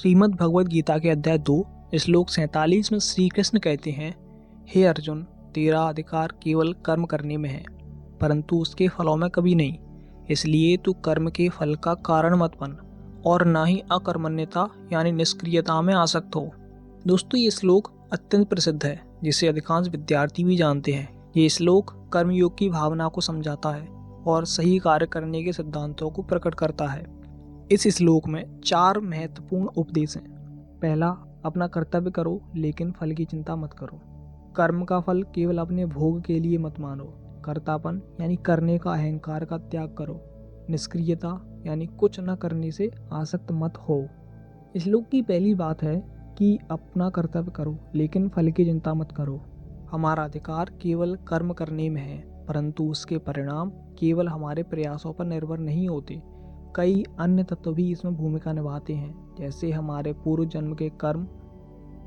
श्रीमद् भगवद गीता के अध्याय 2 श्लोक 47 में श्री कृष्ण कहते हैं, हे अर्जुन, तेरा अधिकार केवल कर्म करने में है, परंतु उसके फलों में कभी नहीं। इसलिए तू कर्म के फल का कारण मत बन और ना ही अकर्मण्यता यानी निष्क्रियता में आसक्त हो। दोस्तों, ये श्लोक अत्यंत प्रसिद्ध है, जिसे अधिकांश विद्यार्थी भी जानते हैं। ये श्लोक कर्मयोग की भावना को समझाता है और सही कार्य करने के सिद्धांतों को प्रकट करता है। इस श्लोक में 4 महत्वपूर्ण उपदेश हैं। पहला, अपना कर्तव्य करो लेकिन फल की चिंता मत करो। कर्म का फल केवल अपने भोग के लिए मत मानो। कर्तापन यानी करने का अहंकार का त्याग करो। निष्क्रियता यानी कुछ न करने से आसक्त मत हो। श्लोक की पहली बात है कि अपना कर्तव्य करो लेकिन फल की चिंता मत करो। हमारा अधिकार केवल कर्म करने में है, परंतु उसके परिणाम केवल हमारे प्रयासों पर निर्भर नहीं होते। कई अन्य तत्व भी इसमें भूमिका निभाते हैं, जैसे हमारे पूर्व जन्म के कर्म,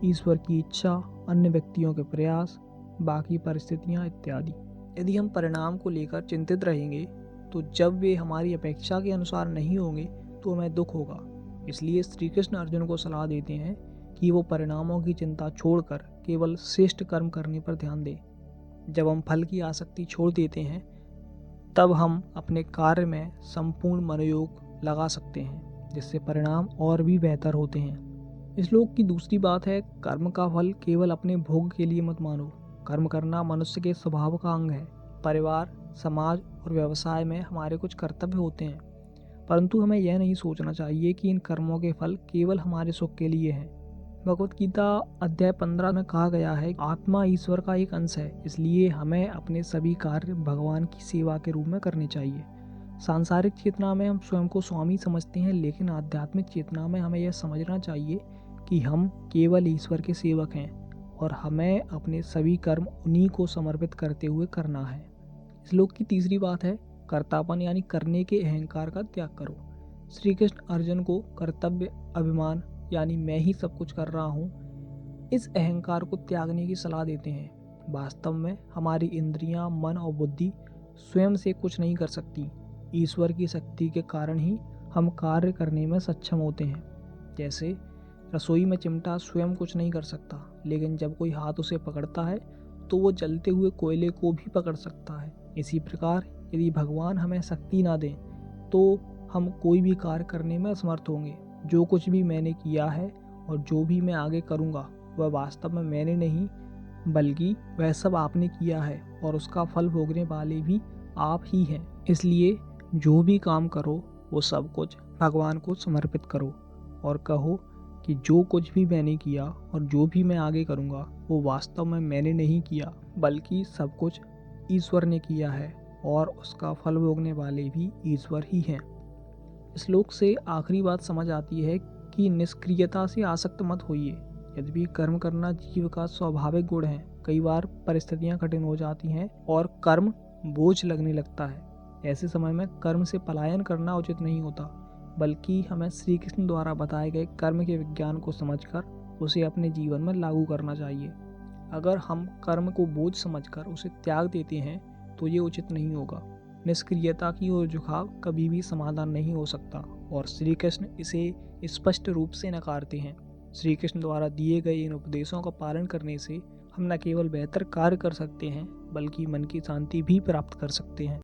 ईश्वर की इच्छा, अन्य व्यक्तियों के प्रयास, बाकी परिस्थितियां इत्यादि। यदि हम परिणाम को लेकर चिंतित रहेंगे तो जब वे हमारी अपेक्षा के अनुसार नहीं होंगे तो हमें दुख होगा। इसलिए श्री कृष्ण अर्जुन को सलाह देते हैं कि वो परिणामों की चिंता छोड़कर केवल श्रेष्ठ कर्म करने पर ध्यान दें। जब हम फल की आसक्ति छोड़ देते हैं तब हम अपने कार्य में संपूर्ण मनोयोग लगा सकते हैं, जिससे परिणाम और भी बेहतर होते हैं। इस श्लोक की दूसरी बात है, कर्म का फल केवल अपने भोग के लिए मत मानो। कर्म करना मनुष्य के स्वभाव का अंग है। परिवार, समाज और व्यवसाय में हमारे कुछ कर्तव्य होते हैं, परंतु हमें यह नहीं सोचना चाहिए कि इन कर्मों के फल केवल हमारे सुख के लिए हैं। भगवद गीता अध्याय 15 में कहा गया है, आत्मा ईश्वर का एक अंश है, इसलिए हमें अपने सभी कार्य भगवान की सेवा के रूप में करने चाहिए। सांसारिक चेतना में हम स्वयं को स्वामी समझते हैं, लेकिन आध्यात्मिक चेतना में हमें यह समझना चाहिए कि हम केवल ईश्वर के सेवक हैं और हमें अपने सभी कर्म उन्हीं को समर्पित करते हुए करना है। श्लोक की तीसरी बात है, कर्तापन यानी करने के अहंकार का त्याग करो। श्री कृष्ण अर्जुन को कर्तव्य अभिमान यानी मैं ही सब कुछ कर रहा हूँ, इस अहंकार को त्यागने की सलाह देते हैं। वास्तव में हमारी इंद्रियां, मन और बुद्धि स्वयं से कुछ नहीं कर सकती। ईश्वर की शक्ति के कारण ही हम कार्य करने में सक्षम होते हैं। जैसे रसोई में चिमटा स्वयं कुछ नहीं कर सकता, लेकिन जब कोई हाथ उसे पकड़ता है तो वो जलते हुए कोयले को भी पकड़ सकता है। इसी प्रकार यदि भगवान हमें शक्ति ना दें तो हम कोई भी कार्य करने में असमर्थ होंगे। जो कुछ भी मैंने किया है और जो भी मैं आगे करूँगा वह वास्तव में मैंने नहीं, बल्कि वह सब आपने किया है और उसका फल भोगने वाले भी आप ही हैं। इसलिए जो भी काम करो वो सब कुछ भगवान को समर्पित करो और कहो कि जो कुछ भी मैंने किया और जो भी मैं आगे करूँगा वो वास्तव में मैंने नहीं किया, बल्कि सब कुछ ईश्वर ने किया है और उसका फल भोगने वाले भी ईश्वर ही हैं। श्लोक से आखिरी बात समझ आती है कि निष्क्रियता से आसक्त मत होइए। यद्यपि कर्म करना जीव का स्वाभाविक गुण है, कई बार परिस्थितियां कठिन हो जाती हैं और कर्म बोझ लगने लगता है। ऐसे समय में कर्म से पलायन करना उचित नहीं होता, बल्कि हमें श्री कृष्ण द्वारा बताए गए कर्म के विज्ञान को समझकर उसे अपने जीवन में लागू करना चाहिए। अगर हम कर्म को बोझ समझकर उसे त्याग देते हैं तो ये उचित नहीं होगा। निष्क्रियता की ओर झुकाव कभी भी समाधान नहीं हो सकता और श्री कृष्ण इसे स्पष्ट रूप से नकारते हैं। श्री कृष्ण द्वारा दिए गए इन उपदेशों का पालन करने से हम न केवल बेहतर कार्य कर सकते हैं, बल्कि मन की शांति भी प्राप्त कर सकते हैं।